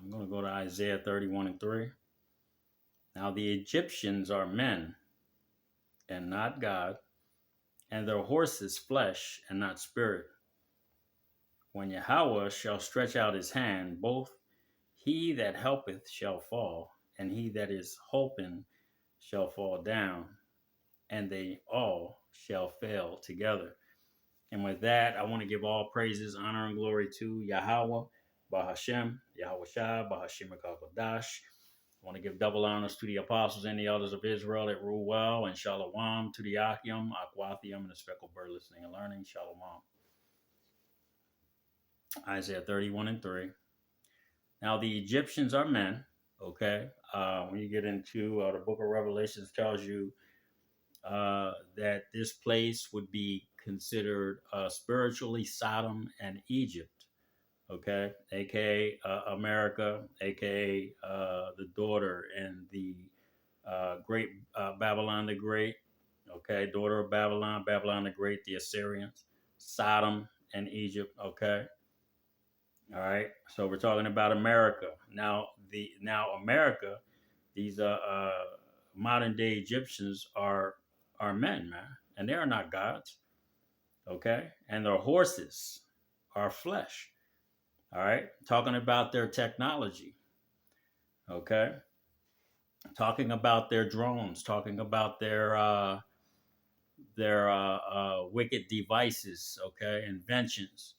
I'm going to go to Isaiah 31 and 3. Now the Egyptians are men and not God, and their horses flesh and not spirit. When Yahweh shall stretch out his hand, both he that helpeth shall fall, and he that is hoping shall fall down, and they all shall fail together. And with that, I want to give all praises, honor, and glory to Yahweh, Bahashem, Yahweh Shai, Bahashem Akakadash. I want to give double honors to the apostles and the elders of Israel that rule well, and shalom to the Achium, Akwathium, and the speckled bird listening and learning. Shalom. Isaiah 31 and 3. Now the Egyptians are men, okay? When you get into the book of Revelations tells you that this place would be considered spiritually Sodom and Egypt, okay? AKA America, AKA the daughter and the great Babylon the Great, okay? Daughter of Babylon, Babylon the Great, the Assyrians, Sodom and Egypt, okay? All right. So we're talking about America. Now America, these modern day Egyptians are men, man, and they are not gods. Okay, and their horses are flesh. All right, talking about their technology. Okay, talking about their drones, talking about their wicked devices. Okay, inventions.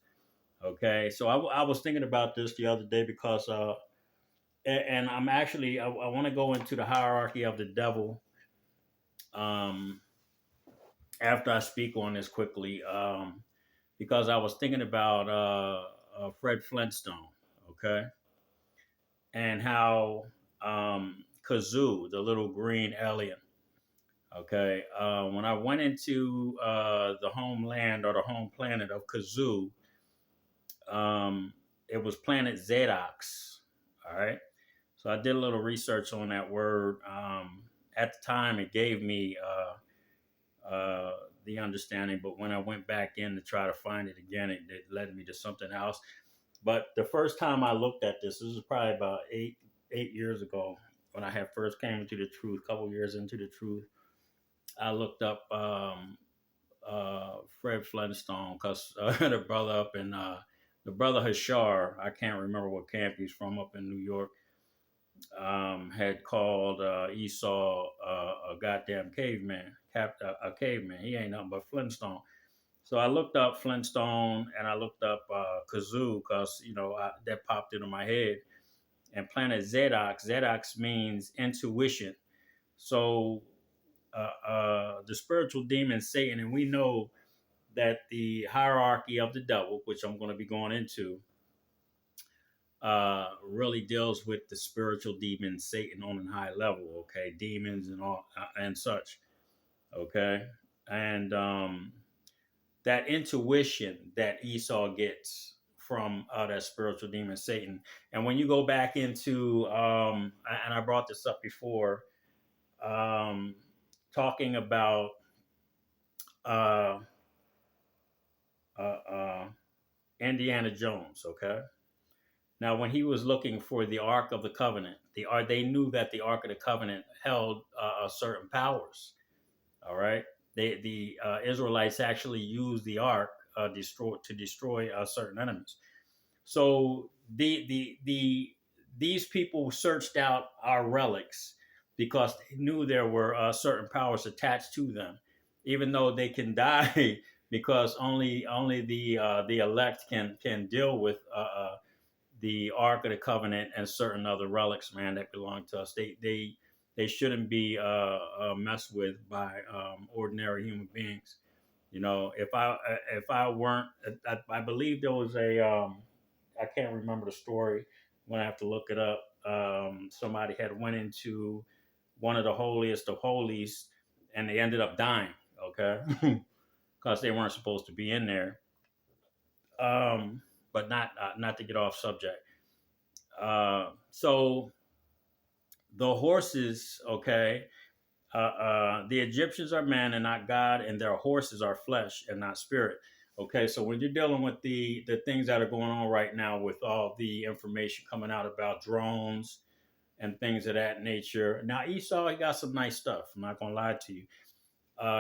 Okay, so I was thinking about this the other day because and I'm actually I want to go into the hierarchy of the devil um, after I speak on this quickly because I was thinking about Fred Flintstone, okay, and how Kazoo, the little green alien, okay, when I went into the homeland or the home planet of Kazoo, um, it was planet Zedox, all right. So I did a little research on that word. At the time, it gave me the understanding, but when I went back in to try to find it again, it led me to something else. But the first time I looked at this was probably about eight years ago when I had first came into the truth. A couple years into the truth, I looked up Fred Flintstone because the brother up in the brother Hashar, I can't remember what camp he's from up in New York, had called Esau a goddamn caveman, a caveman. He ain't nothing but Flintstone. So I looked up Flintstone and I looked up Kazoo because, that popped into my head. And planet Zedox, Zedox means intuition. So the spiritual demon Satan, and we know that the hierarchy of the devil, which I'm going to be going into, really deals with the spiritual demon Satan on a high level, okay, demons and all and such, okay, and that intuition that Esau gets from that spiritual demon Satan, and when you go back into, and I brought this up before, um, talking about uh, uh, uh, Indiana Jones, okay. Now, when he was looking for the Ark of the Covenant, they knew that the Ark of the Covenant held certain powers. All right, the Israelites actually used the Ark to destroy certain enemies. So these people searched out our relics because they knew there were certain powers attached to them, even though they can die because only the elect can deal with the Ark of the Covenant and certain other relics, man, that belong to us. They shouldn't be messed with by ordinary human beings. If I weren't, I believe there was I can't remember the story. I'm gonna have to look it up. Somebody had went into one of the holiest of holies, and they ended up dying. Okay, because they weren't supposed to be in there. But not to get off subject. So the horses, okay, the Egyptians are man and not God, and their horses are flesh and not spirit. Okay, so when you're dealing with the things that are going on right now with all the information coming out about drones and things of that nature. Now Esau, he got some nice stuff. I'm not gonna lie to you.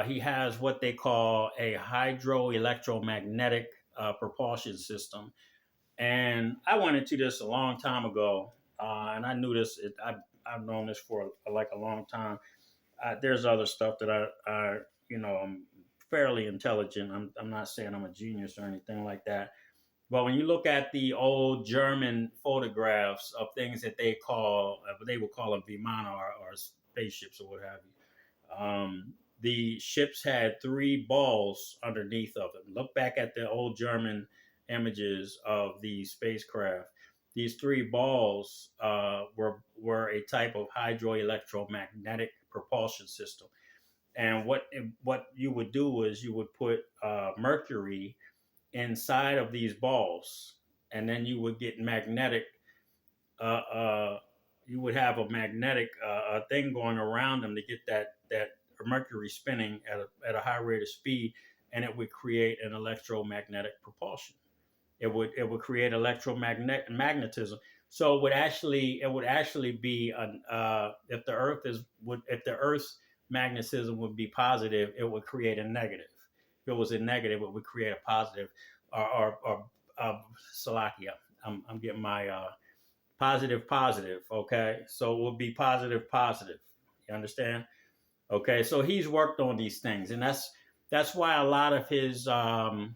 He has what they call a hydroelectromagnetic propulsion system, and I went into this a long time ago, and I knew this. I've known this for like a long time. There's other stuff that I'm fairly intelligent. I'm not saying I'm a genius or anything like that. But when you look at the old German photographs of things that they would call them Vimana or spaceships or what have you, the ships had three balls underneath of them. Look back at the old German images of the spacecraft. These three balls were a type of hydroelectromagnetic propulsion system. And what you would do is you would put mercury inside of these balls, and then you would get magnetic. Uh, uh, you would have a magnetic thing going around them to get that mercury spinning at a high rate of speed, and it would create an electromagnetic propulsion. It would create magnetism. So it would actually be if the Earth's magnetism would be positive, it would create a negative. If it was a negative, it would create a positive. Or Salakia. I'm getting my positive positive. Okay, so it would be positive positive. You understand? Okay, so he's worked on these things, and that's why a lot of the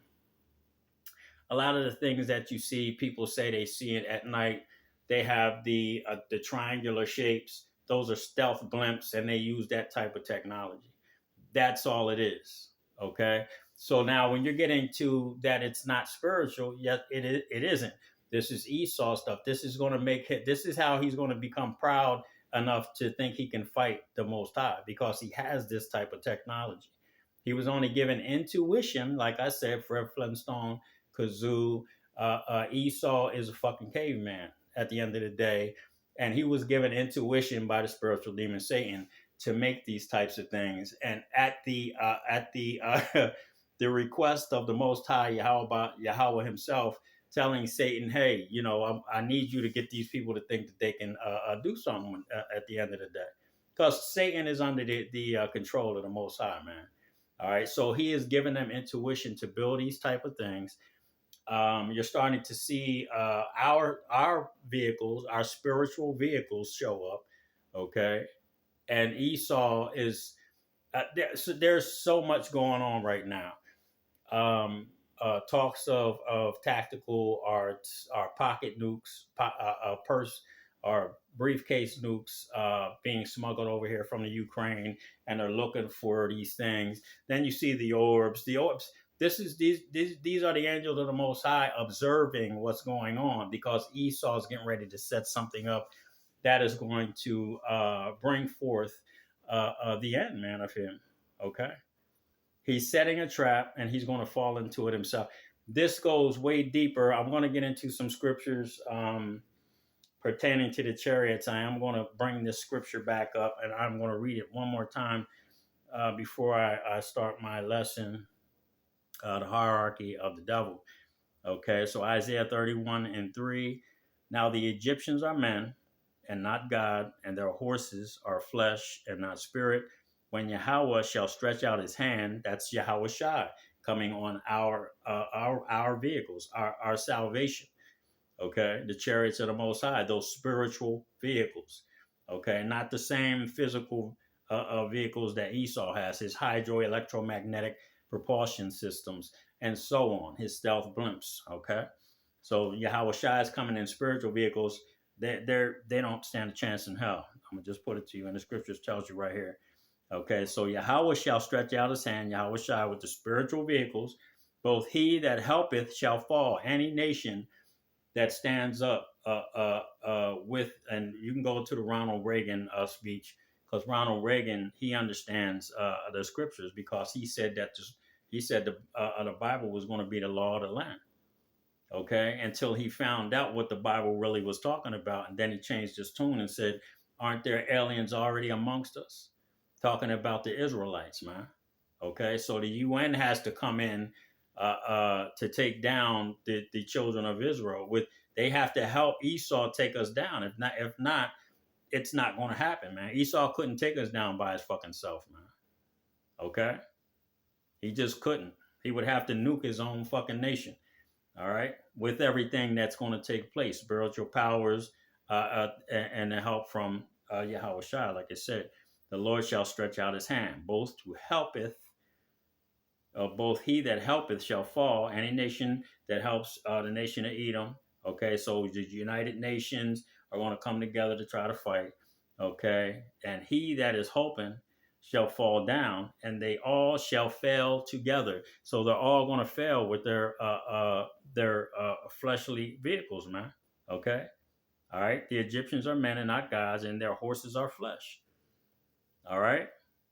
things that you see, people say they see it at night. They have the triangular shapes. Those are stealth blimps, and they use that type of technology. That's all it is. Okay. So now, when you're getting to that, it's not spiritual. Yet it isn't. This is Esau stuff. This is going to make it. This is how he's going to become proud enough to think he can fight the Most High because he has this type of technology. He was only given intuition, like I said, Fred Flintstone, Kazoo. Esau is a fucking caveman at the end of the day, and he was given intuition by the spiritual demon Satan to make these types of things. And the request of the Most High Yahweh Himself, telling Satan, "Hey, I need you to get these people to think that they can do something at the end of the day," because Satan is under the control of the Most High, man. All right, so he is giving them intuition to build these type of things. You're starting to see our vehicles, our spiritual vehicles, show up. Okay, and Esau is there's so much going on right now. Um, Talks of tactical or pocket nukes, purse or briefcase nukes being smuggled over here from the Ukraine, and they're looking for these things. Then you see the orbs. The orbs. These are the angels of the Most High observing what's going on because Esau is getting ready to set something up that is going to bring forth the end, man, of him. Okay, he's setting a trap, and he's going to fall into it himself. This goes way deeper. I'm going to get into some scriptures pertaining to the chariots. I am going to bring this scripture back up, and I'm going to read it one more time before I start my lesson, the hierarchy of the devil. Okay, so Isaiah 31 and 3. Now the Egyptians are men and not God, and their horses are flesh and not spirit. When Yahweh shall stretch out his hand, that's Yahweh Shai coming on our vehicles, our salvation. Okay, the chariots of the Most High, those spiritual vehicles. Okay, not the same physical vehicles that Esau has, his hydroelectromagnetic propulsion systems, and so on, his stealth blimps. Okay, so Yahweh Shai is coming in spiritual vehicles. They don't stand a chance in hell. I'm gonna just put it to you, and the scriptures tells you right here. Okay, so Yahweh shall stretch out his hand, Yahweh Shai, with the spiritual vehicles. Both he that helpeth shall fall. Any nation that stands up with, and you can go to the Ronald Reagan speech, because Ronald Reagan, he understands the scriptures, because he said the Bible was going to be the law of the land. Okay, until he found out what the Bible really was talking about, and then he changed his tune and said, "Aren't there aliens already amongst us?" Talking about the Israelites, man. Okay, so the UN has to come in to take down the children of Israel. With they have to help Esau take us down. If not, it's not going to happen, man. Esau couldn't take us down by his fucking self, man. Okay, he just couldn't. He would have to nuke his own fucking nation. All right, with everything that's going to take place, spiritual powers, and the help from Yahweh Shai, like I said, the Lord shall stretch out his hand, both to helpeth, both he that helpeth shall fall. Any nation that helps the nation of Edom, okay, so the United Nations are going to come together to try to fight, okay, and he that is hoping shall fall down, and they all shall fail together. So they're all going to fail with their fleshly vehicles, man. Okay, all right. The Egyptians are men and not gods, and their horses are flesh. All right.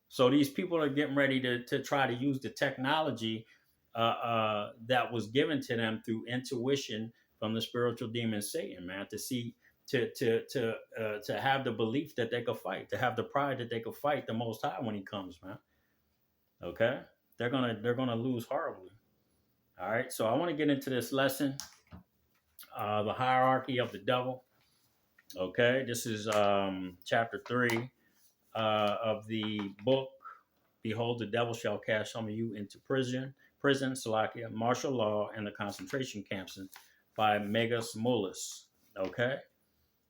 So these people are getting ready to try to use the technology that was given to them through intuition from the spiritual demon Satan, man, to see to have the belief that they could fight, to have the pride that they could fight the Most High when He comes, man. Okay, they're gonna lose horribly. All right, so I want to get into this lesson, the hierarchy of the devil. Okay, this is chapter 3 of the book. Behold, the devil shall cast some of you into prison, Salakia, martial law, and the concentration camps by Megas Mullis. Okay?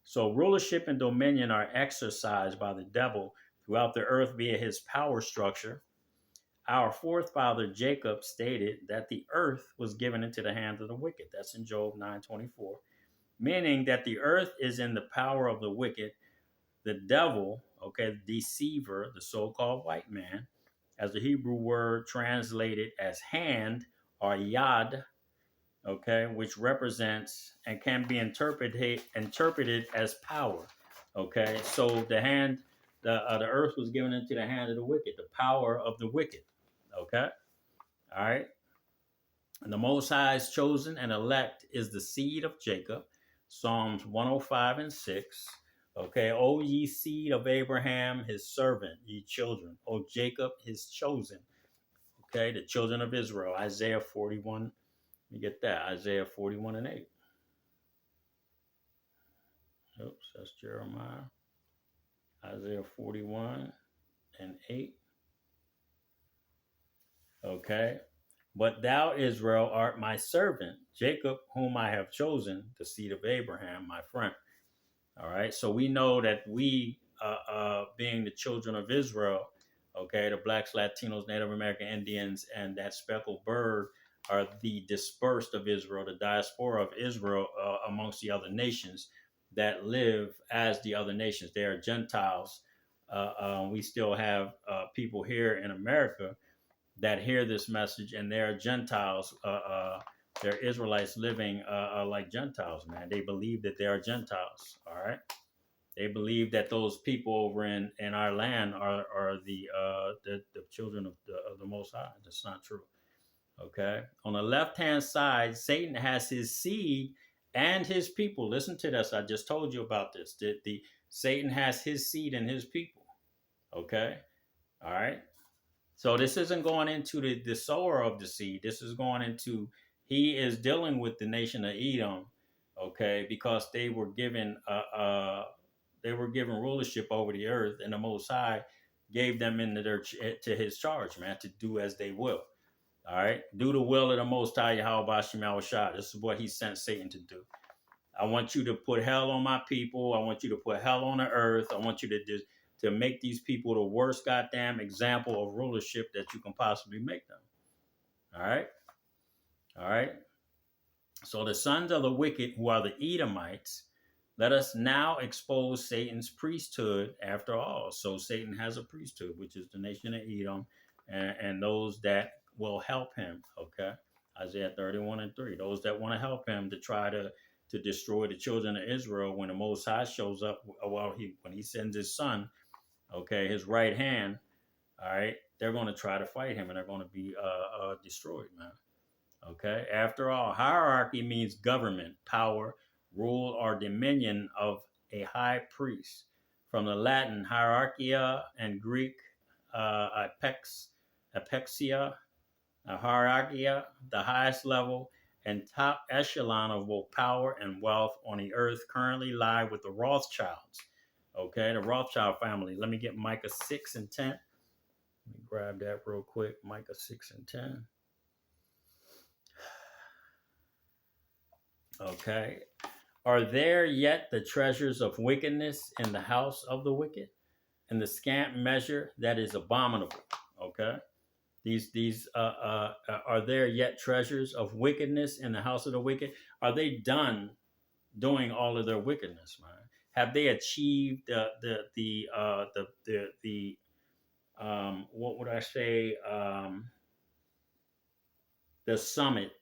So rulership and dominion are exercised by the devil throughout the earth via his power structure. Our forefather Jacob stated that the earth was given into the hands of the wicked. That's in Job 9:24, meaning that the earth is in the power of the wicked. The devil, okay, the deceiver, the so-called white man, as the Hebrew word translated as hand or yad, okay, which represents and can be interpreted as power. Okay, so the earth was given into the hand of the wicked, the power of the wicked. Okay, all right. And the Most High's chosen and elect is the seed of Jacob. Psalms 105 and 6. Okay, O ye seed of Abraham, his servant, ye children. O Jacob, his chosen. Okay, the children of Israel. Isaiah 41. Let me get that. Isaiah 41 and 8. Oops, that's Jeremiah. Isaiah 41 and 8. Okay. But thou, Israel, art my servant, Jacob, whom I have chosen, the seed of Abraham, my friend. All right. So we know that we, being the children of Israel, okay, the blacks, Latinos, Native American Indians, and that speckled bird are the dispersed of Israel, the diaspora of Israel amongst the other nations that live as the other nations. They are Gentiles. We still have people here in America that hear this message, and they're Gentiles. They're Israelites living like Gentiles, man. They believe that they are Gentiles. All right. They believe that those people over in our land are the children of the Most High. That's not true. Okay. On the left hand side, Satan has his seed and his people. Listen to this. I just told you about this. The Satan has his seed and his people. Okay. All right. So this isn't going into the sower of the seed. This is going into he is dealing with the nation of Edom, okay, because they were given rulership over the earth, and the Most High gave them into to His charge, man, to do as they will. All right, do the will of the Most High Yahweh Bashim Yahushua. This is what He sent Satan to do. I want you to put hell on my people. I want you to put hell on the earth. I want you to make these people the worst goddamn example of rulership that you can possibly make them. All right? All right? So the sons of the wicked, who are the Edomites, let us now expose Satan's priesthood after all. So Satan has a priesthood, which is the nation of Edom, and those that will help him. Okay? Isaiah 31 and 3. Those that want to help him to try to destroy the children of Israel when the Most High shows up, when he sends his son, okay, his right hand, all right, they're going to try to fight him, and they're going to be destroyed, man. Okay. After all, hierarchy means government, power, rule, or dominion of a high priest. From the Latin hierarchia and Greek apexia, a hierarchy, the highest level and top echelon of both power and wealth on the earth currently lie with the Rothschilds. Okay, the Rothschild family. Let me get Micah 6 and 10. Let me grab that real quick. Micah 6 and 10. Okay. Are there yet the treasures of wickedness in the house of the wicked, and the scant measure that is abominable? Okay. These are there yet treasures of wickedness in the house of the wicked? Are they done doing all of their wickedness, man? Have they achieved the what would I say, the summit?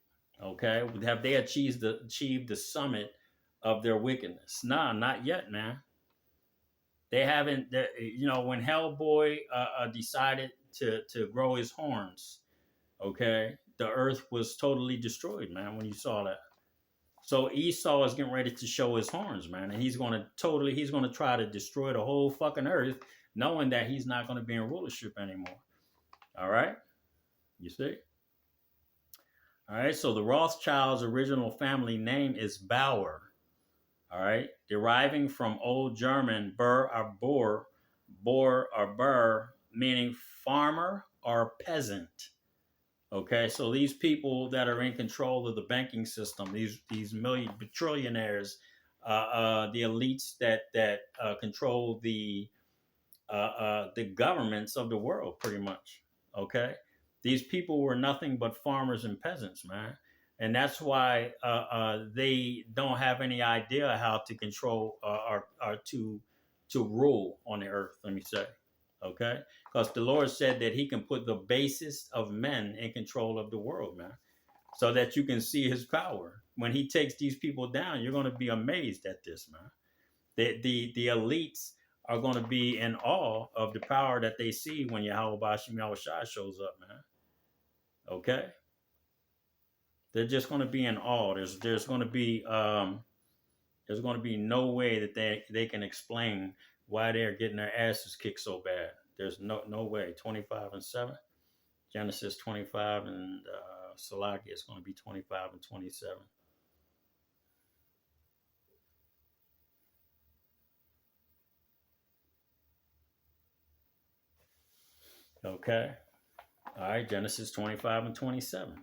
Okay, have they achieved the summit of their wickedness? Nah, not yet, man. They haven't. You know, when Hellboy decided to grow his horns, okay, the earth was totally destroyed, man. When you saw that, so Esau is getting ready to show his horns, man, and he's gonna try to destroy the whole fucking earth, knowing that he's not gonna be in rulership anymore. All right, you see. All right, so the Rothschilds' original family name is Bauer. All right, deriving from Old German Bur or Bor or Bur, meaning farmer or peasant. Okay, so these people that are in control of the banking system, these million trillionaires, the elites that control the governments of the world, pretty much. Okay, these people were nothing but farmers and peasants, man, and that's why they don't have any idea how to control or to rule on the earth. Let me say, okay, because the Lord said that He can put the basest of men in control of the world, man, so that you can see His power. When He takes these people down, you're going to be amazed at this, man. The elites are going to be in awe of the power that they see when Yahweh Bashim Yahushua shows up, man. Okay, they're just going to be in awe. There's going to be no way that they can explain why they're getting their asses kicked so bad. There's no way. 25:7, Genesis 25, and Salaki is going to be 25 and 27. Okay. All right, Genesis 25 and 27.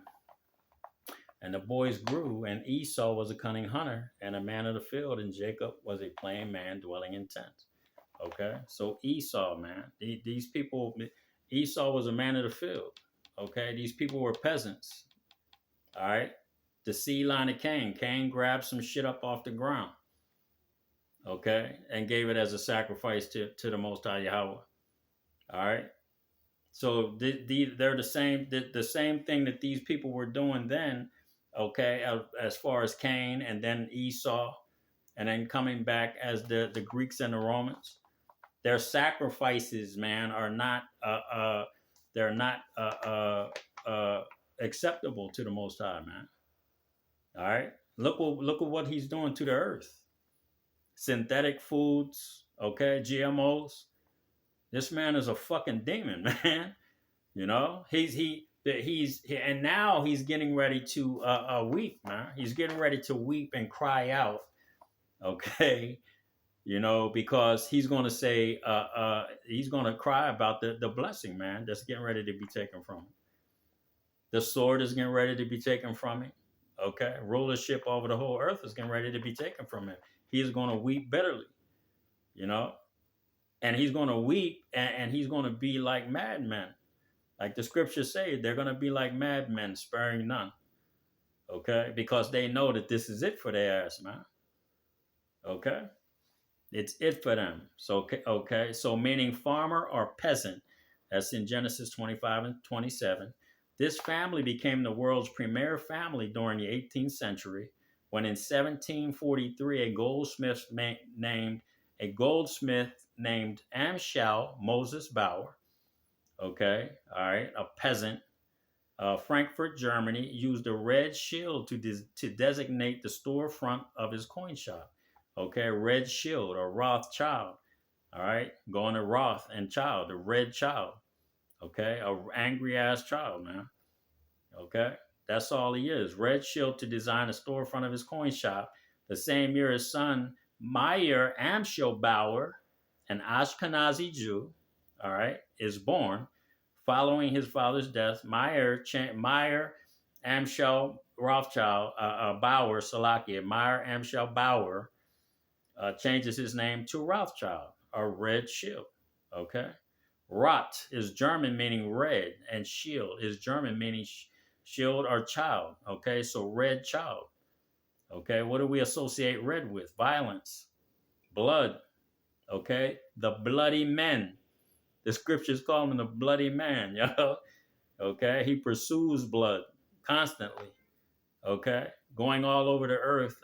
And the boys grew, and Esau was a cunning hunter and a man of the field, and Jacob was a plain man dwelling in tents. Okay, so Esau, man, these people, Esau was a man of the field. Okay, these people were peasants. All right, the seed line of Cain. Cain grabbed some shit up off the ground. Okay, and gave it as a sacrifice to the Most High Yahweh. All right, so they're the same thing that these people were doing then. Okay, as far as Cain and then Esau, and then coming back as the Greeks and the Romans, their sacrifices, man, are not they're not acceptable to the Most High, man. All right, look at what he's doing to the earth. Synthetic foods, okay, GMOs. This man is a fucking demon, man. You know, and now he's getting ready to weep, man. He's getting ready to weep and cry out, okay. You know, because he's going to say, he's going to cry about the blessing, man, that's getting ready to be taken from him. The sword is getting ready to be taken from him. Okay, rulership over the whole earth is getting ready to be taken from him. He's going to weep bitterly, you know, and he's going to weep, and he's going to be like madmen. Like the scriptures say, they're going to be like madmen, sparing none. Okay, because they know that this is it for their ass, man. Okay. It's it for them. So, okay. So, meaning farmer or peasant. That's in Genesis 25 and 27. This family became the world's premier family during the 18th century, when in 1743 a goldsmith named Amschel Moses Bauer, okay, all right, a peasant, Frankfurt, Germany, used a red shield to designate the storefront of his coin shop. Okay, red shield or Rothschild. All right, going to Roth and child, the red child. Okay, a angry ass child, man. Okay, that's all he is. Red Shield to design a storefront of his coin shop. The same year, his son Meyer Amschelbauer, an Ashkenazi Jew, all right, is born. Following his father's death, Meyer Amschel Rothschild Bauer Salakia Meyer Amschel Bauer changes his name to Rothschild, or Red Shield. Okay. Rot is German meaning red, and shield is German meaning shield or child. Okay, so red child. Okay, what do we associate red with? Violence, blood. Okay, the bloody men. The scriptures call him the bloody man, yo. Okay, he pursues blood constantly. Okay, going all over the earth,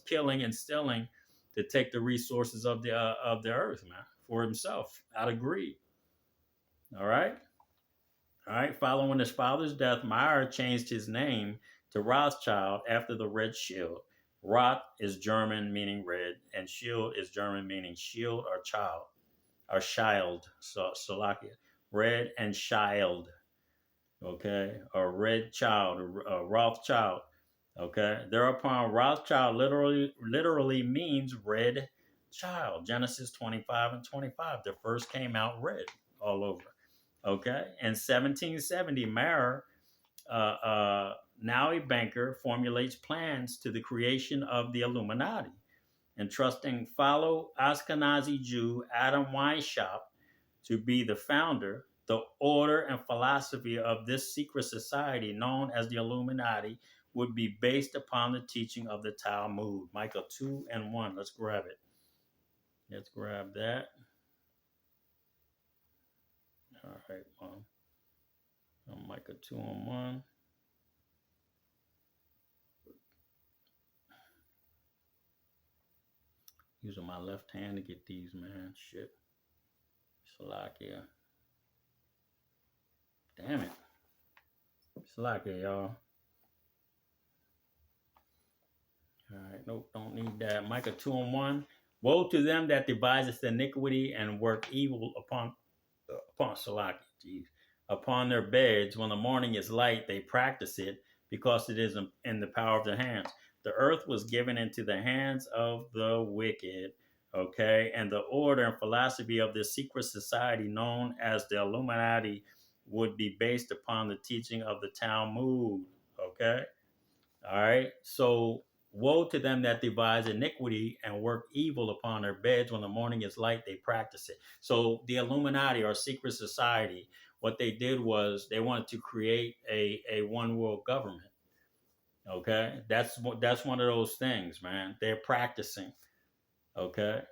killing and stealing to take the resources of the earth, man, for himself out of greed. All right. All right. Following his father's death, Meyer changed his name to Rothschild after the red shield. Roth is German meaning red, and shield is German meaning shield or child or child. So Slovakia, red and child. Okay, or red child, or Rothschild. Okay, thereupon Rothschild literally means red child. Genesis 25:25. The first came out red all over. Okay, in 1770, Mayer, now a banker, formulates plans to the creation of the Illuminati, entrusting fellow Ashkenazi Jew Adam Weishaupt to be the founder. The order and philosophy of this secret society, known as the Illuminati, would be based upon the teaching of the Talmud. Micah 2:1. Let's grab it. Let's grab that. All right, Micah 2:1. Using my left hand to get these, man. Shit. Salakia. Damn it. Salakia, y'all. All right, nope, don't need that. Micah 2:1. Woe to them that deviseth iniquity and work evil upon Salaki, geez, upon their beds. When the morning is light, they practice it because it is in the power of their hands. The earth was given into the hands of the wicked. Okay, and the order and philosophy of this secret society known as the Illuminati would be based upon the teaching of the Talmud. Okay, all right. So woe to them that devise iniquity and work evil upon their beds. When the morning is light, they practice it. So the Illuminati, or secret society, what they did was they wanted to create a one world government. Okay, that's one of those things, man. They're practicing. Okay,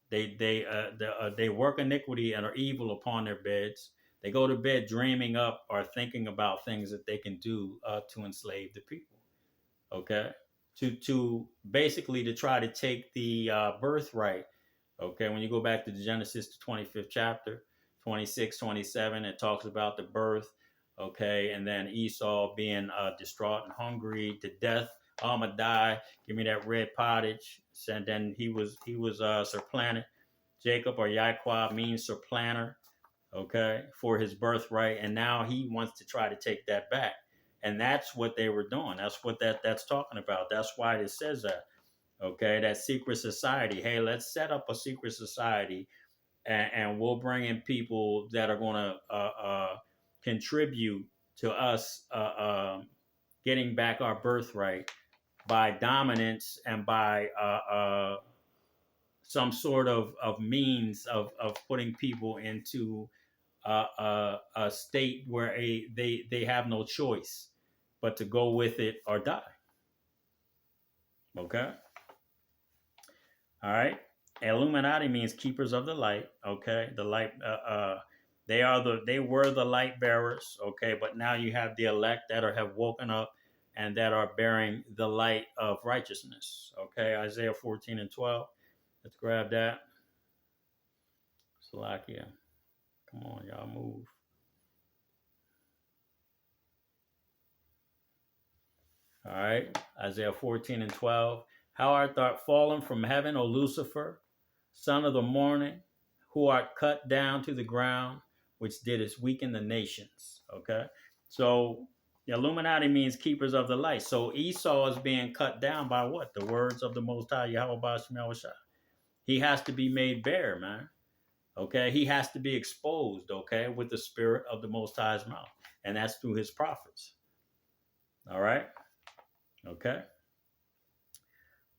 they work iniquity and are evil upon their beds. They go to bed dreaming up or thinking about things that they can do to enslave the people. Okay, to basically to try to take the birthright. Okay, when you go back to the Genesis, the 25th chapter, 26, 27, it talks about the birth. Okay, and then Esau being distraught and hungry to death. Oh, I'm gonna die. Give me that red pottage. And then he was supplanted. Jacob, or Yaquab, means supplanter, okay, for his birthright, and now he wants to try to take that back. And that's what they were doing. That's what that's talking about. That's why it says that. Okay, that secret society. Hey, let's set up a secret society, and we'll bring in people that are going to contribute to us getting back our birthright by dominance and by some sort of means of putting people into a state where they have no choice but to go with it or die. Okay. All right. Illuminati means keepers of the light. Okay. The light. They were the light bearers. Okay. But now you have the elect that have woken up and that are bearing the light of righteousness. Okay. Isaiah 14:12. Let's grab that. Salakia. Come on, y'all move. All right. Isaiah 14:12. How art thou fallen from heaven, O Lucifer, son of the morning, who art cut down to the ground, which didst weaken the nations. Okay. So The Illuminati means keepers of the light. So Esau is being cut down by what? The words of the Most High Yahweh Shemel Shai. He has to be made bare, man. Okay, he has to be exposed. Okay, with the spirit of the Most High's mouth, and that's through his prophets. All right. Okay.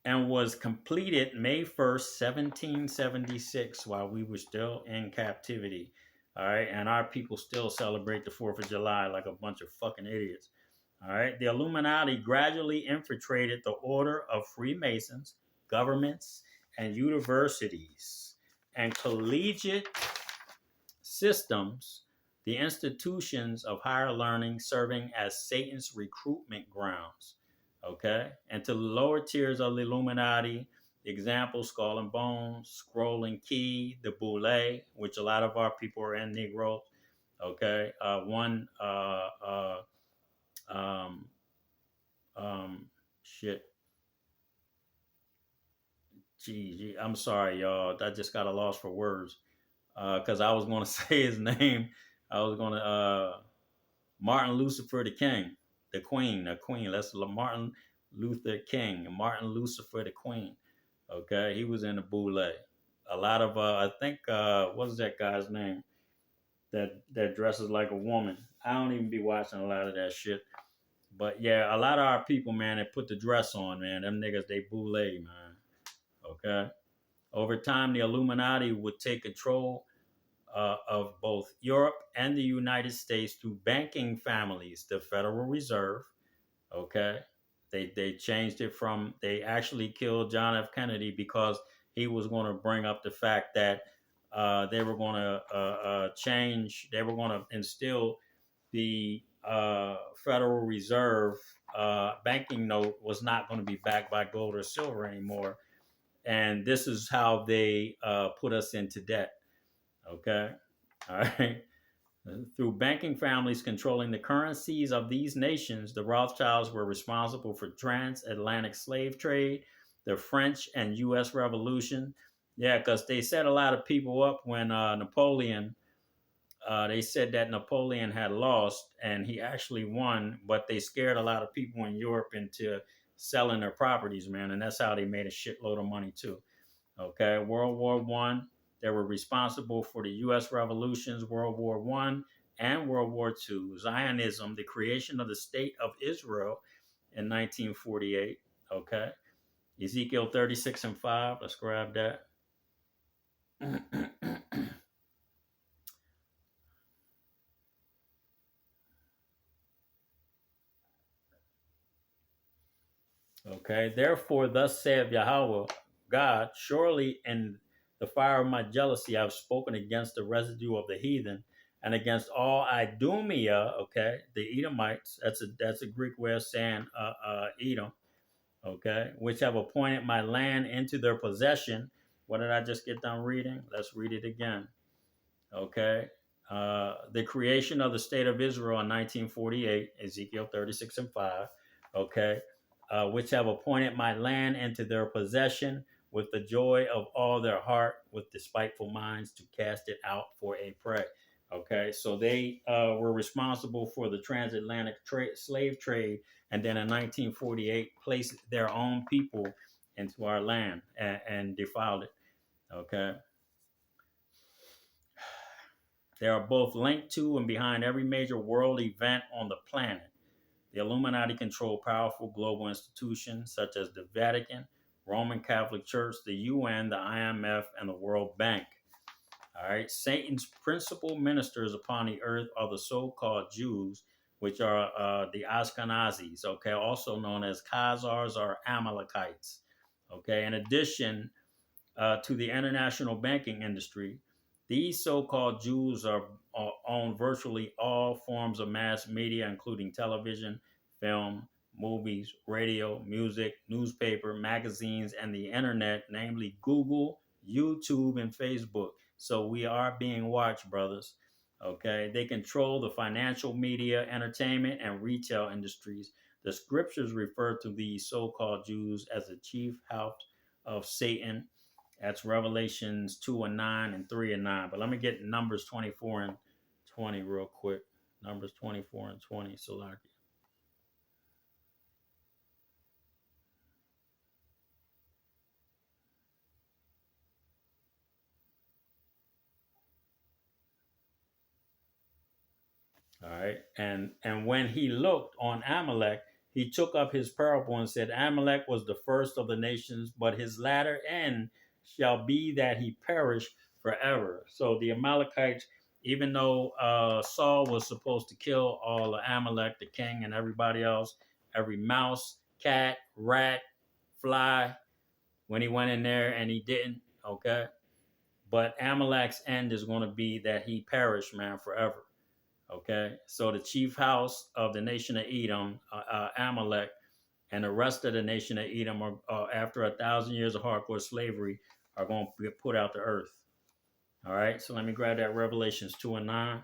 And was completed May 1st, 1776, while we were still in captivity. All right. And our people still celebrate the 4th of July like a bunch of fucking idiots. All right. The Illuminati gradually infiltrated the order of Freemasons, governments, and universities and collegiate systems, the institutions of higher learning serving as Satan's recruitment grounds. Okay. And to the lower tiers of the Illuminati, examples Skull and Bones, Scroll and Key, the Boule, which a lot of our people are in Negroes. Okay. One, um, shit. Gee, I'm sorry, y'all. I just got a loss for words. Because I was going to say his name. I was going to, Martin Lucifer the King, the Queen. That's Martin Luther King, Martin Lucifer the Queen. Okay, he was in the Boule. A lot of, I think, what is that guy's name? That dresses like a woman. I don't even be watching a lot of that shit. But yeah, a lot of our people, man, they put the dress on, man. Them niggas, they Boule, man. Okay. Over time, the Illuminati would take control of both Europe and the United States through banking families, the Federal Reserve. Okay, they changed it from they actually killed John F. Kennedy because he was going to bring up the fact that they were going to change, they were going to instill the Federal Reserve banking note was not going to be backed by gold or silver anymore, and this is how they put us into debt. Okay. All right. Through banking families controlling the currencies of these nations, the Rothschilds were responsible for transatlantic slave trade, the French and U.S. Revolution. Yeah, because they set a lot of people up when Napoleon, they said that Napoleon had lost and he actually won, but they scared a lot of people in Europe into selling their properties, man. And that's how they made a shitload of money, too. Okay, World War One. They were responsible for the U.S. revolutions, World War One and World War Two. Zionism, the creation of the state of Israel in 1948. Okay, Ezekiel 36:5. Let's grab that. Okay, therefore, thus saith Yahweh, God, surely in the fire of my jealousy I have spoken against the residue of the heathen and against all Idumea, okay, the Edomites, that's a Greek way of saying Edom, okay, which have appointed my land into their possession. What did I just get done reading? Let's read it again. Okay. The creation of the state of Israel in 1948, Ezekiel 36:5. Okay. Which have appointed my land into their possession with the joy of all their heart, with despiteful minds to cast it out for a prey. Okay. So they were responsible for the transatlantic slave trade. And then in 1948, placed their own people into our land and defiled it. Okay. They are both linked to and behind every major world event on the planet. The Illuminati control powerful global institutions such as the Vatican, Roman Catholic Church, the UN, the IMF, and the World Bank. All right. Satan's principal ministers upon the earth are the so-called Jews, which are the Ashkenazis, okay, also known as Khazars or Amalekites. Okay. In addition, to the international banking industry, these so-called Jews own virtually all forms of mass media, including television, film, movies, radio, music, newspaper, magazines, and the internet, namely Google, YouTube, and Facebook. So we are being watched, brothers. Okay, they control the financial media, entertainment, and retail industries. The scriptures refer to these so-called Jews as the chief house of Satan. That's Revelations 2 and 9 and 3 and 9. But let me get Numbers 24 and 20 real quick. Numbers 24 and 20, Salaki. All right. And when he looked on Amalek, he took up his parable and said, Amalek was the first of the nations, but his latter end shall be that he perish forever. So the Amalekites, even though Saul was supposed to kill all of Amalek, the king and everybody else, every mouse, cat, rat, fly, when he went in there and he didn't, okay? But Amalek's end is going to be that he perish, man, forever. Okay, so the chief house of the nation of Edom, Amalek, and the rest of the nation of Edom, after 1,000 years of hardcore slavery, are going to be put out to earth. All right, so let me grab that Revelations 2 and 9.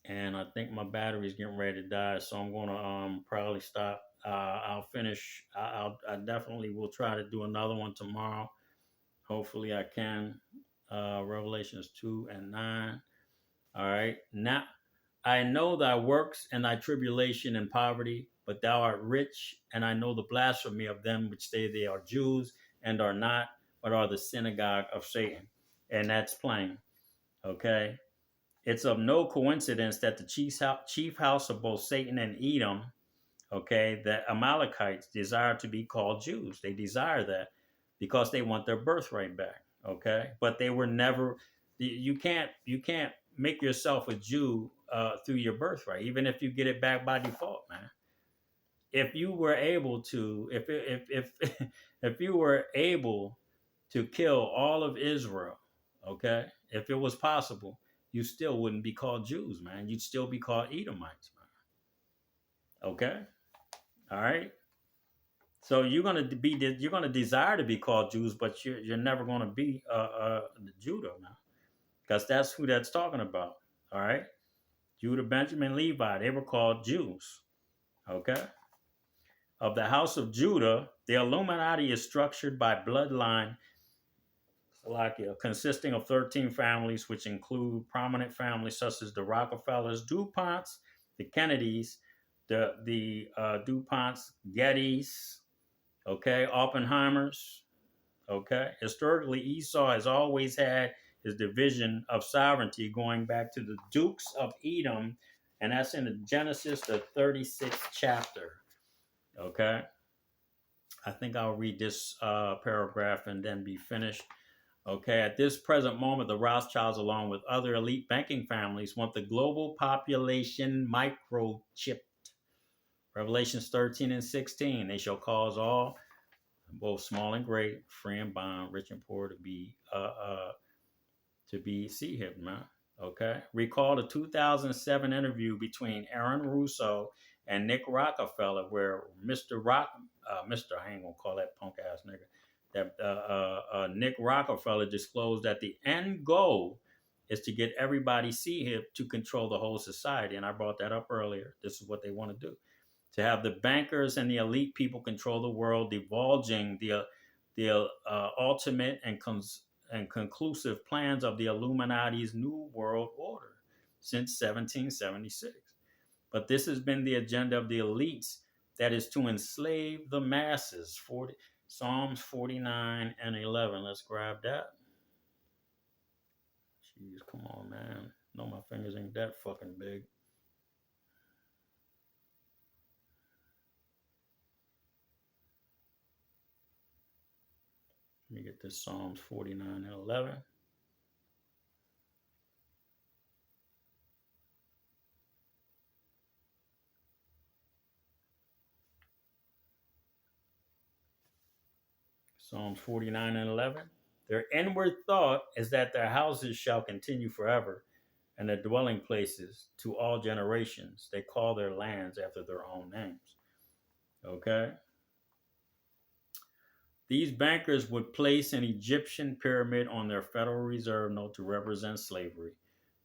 And I think my battery's getting ready to die, so I'm going to probably stop. I'll finish. I definitely will try to do another one tomorrow. Hopefully, I can. Revelations 2 and 9. All right, now I know thy works and thy tribulation and poverty, but thou art rich, and I know the blasphemy of them which say they are Jews and are not, but are the synagogue of Satan. And that's plain. Okay. It's of no coincidence that the chief house of both Satan and Edom, okay, the Amalekites desire to be called Jews. They desire that because they want their birthright back. Okay. But they were never, you can't make yourself a Jew through your birthright, even if you get it back by default, man. If you were able to, if if you were able to kill all of Israel, okay, if it was possible, you still wouldn't be called Jews, man. You'd still be called Edomites, man. Okay, all right. So you're gonna desire to be called Jews, but you're never gonna be Judah, man, because that's who that's talking about. All right, Judah, Benjamin, Levi, they were called Jews. Okay. Of the house of Judah, the Illuminati is structured by bloodline, Salakia, consisting of 13 families, which include prominent families such as the Rockefellers, DuPonts, the Kennedys, the DuPonts, Gettys, okay, Oppenheimers, okay. Historically, Esau has always had his division of sovereignty going back to the Dukes of Edom, and that's in the Genesis, the 36th chapter, okay. I think I'll read this paragraph and then be finished. Okay, at this present moment, the Rothschilds, along with other elite banking families, want the global population microchipped. Revelations 13 and 16, they shall cause all, both small and great, free and bond, rich and poor, to be sea-hipped, man. Okay. Recall the 2007 interview between Aaron Russo and Nick Rockefeller, where Mr. I ain't gonna call that punk ass nigga, that Nick Rockefeller disclosed that the end goal is to get everybody sea-hip to control the whole society. And I brought that up earlier. This is what they want to do. To have the bankers and the elite people control the world, divulging the ultimate and conclusive plans of the Illuminati's New World Order since 1776. But this has been the agenda of the elites, that is to enslave the masses. Psalms 49 and 11. Let's grab that. Jeez, come on, man. No, my fingers ain't that fucking big. Let me get this Psalms 49 and 11. Psalms 49 and 11. Their inward thought is that their houses shall continue forever, and their dwelling places to all generations. They call their lands after their own names. Okay? These bankers would place an Egyptian pyramid on their Federal Reserve note to represent slavery.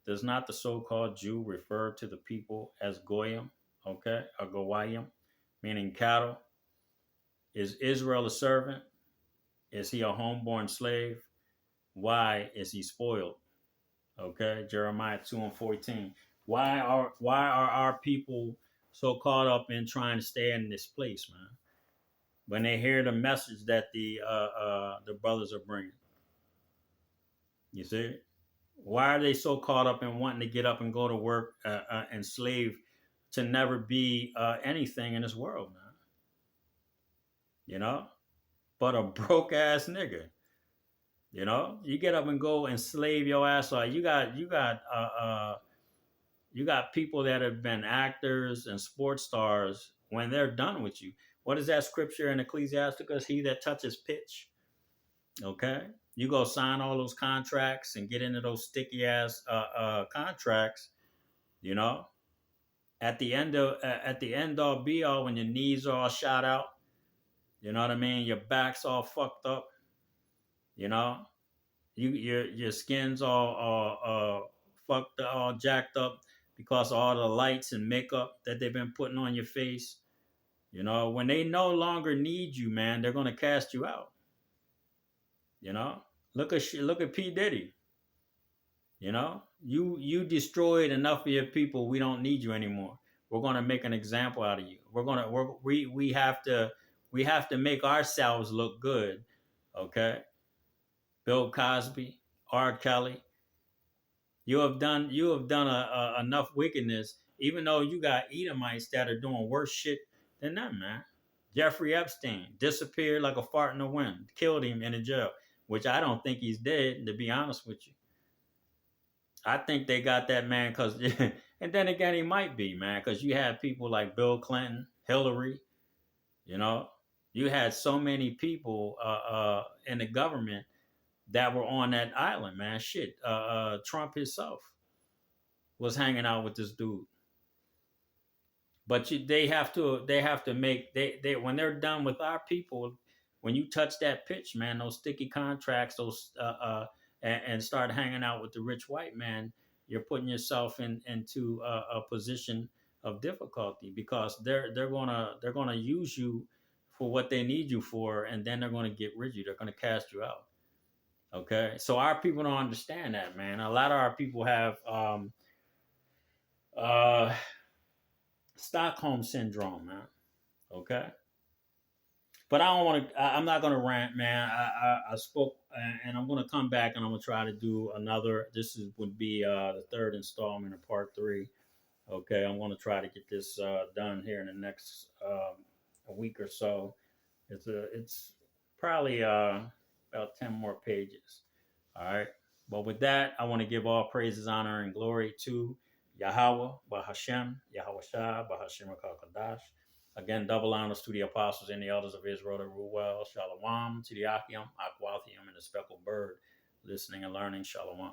Does not the so-called Jew refer to the people as Goyim, okay, or Goyim, meaning cattle? Is Israel a servant? Is he a homeborn slave? Why is he spoiled? Okay, Jeremiah 2 and 14. Why are our people so caught up in trying to stay in this place, man? When they hear the message that the brothers are bringing, you see, Why are they so caught up in wanting to get up and go to work and slave to never be anything in this world, man? You know, but a broke ass nigga. You know, you get up and go and slave your ass off. You got people that have been actors and sports stars when they're done with you. What is that scripture in Ecclesiasticus? He that touches pitch. Okay, you go sign all those contracts and get into those sticky ass contracts. You know, at the end all be all, when your knees are all shot out. You know what I mean? Your back's all fucked up. You know, your skin's all fucked, all jacked up because of all the lights and makeup that they've been putting on your face. You know, when they no longer need you, man, they're gonna cast you out. You know, look at P Diddy. You know, you destroyed enough of your people. We don't need you anymore. We're gonna make an example out of you. We have to make ourselves look good. Okay, Bill Cosby, R. Kelly. You have done enough wickedness, even though you got Edomites that are doing worse shit than them, man. Jeffrey Epstein disappeared like a fart in the wind, killed him in a jail, which I don't think he's dead, to be honest with you. I think they got that man because, and then again, he might be, man, because you had people like Bill Clinton, Hillary, you know, you had so many people in the government that were on that island, man. Shit, Trump himself was hanging out with this dude. But they have to make they when they're done with our people, when you touch that pitch, man, those sticky contracts, those and start hanging out with the rich white man, you're putting yourself into a position of difficulty because they're gonna use you for what they need you for, and then they're gonna get rid of you. They're gonna cast you out. Okay, so our people don't understand that, man. A lot of our people have uh, Stockholm syndrome, man. Okay, but I don't want to. I'm not going to rant, man. I spoke, and I'm going to come back, and I'm going to try to do another. Would be the third installment of part three. Okay, I'm going to try to get this done here in the next a week or so. It's probably about 10 more pages. All right. But with that, I want to give all praises, honor, and glory to Yahweh, Bahashem, Yahweh Shah, Bahashem Kadash. Again, double honors to the apostles and the elders of Israel that rule well. Shalom to the Akim, Akwathium, and the speckled bird, listening and learning. Shalom.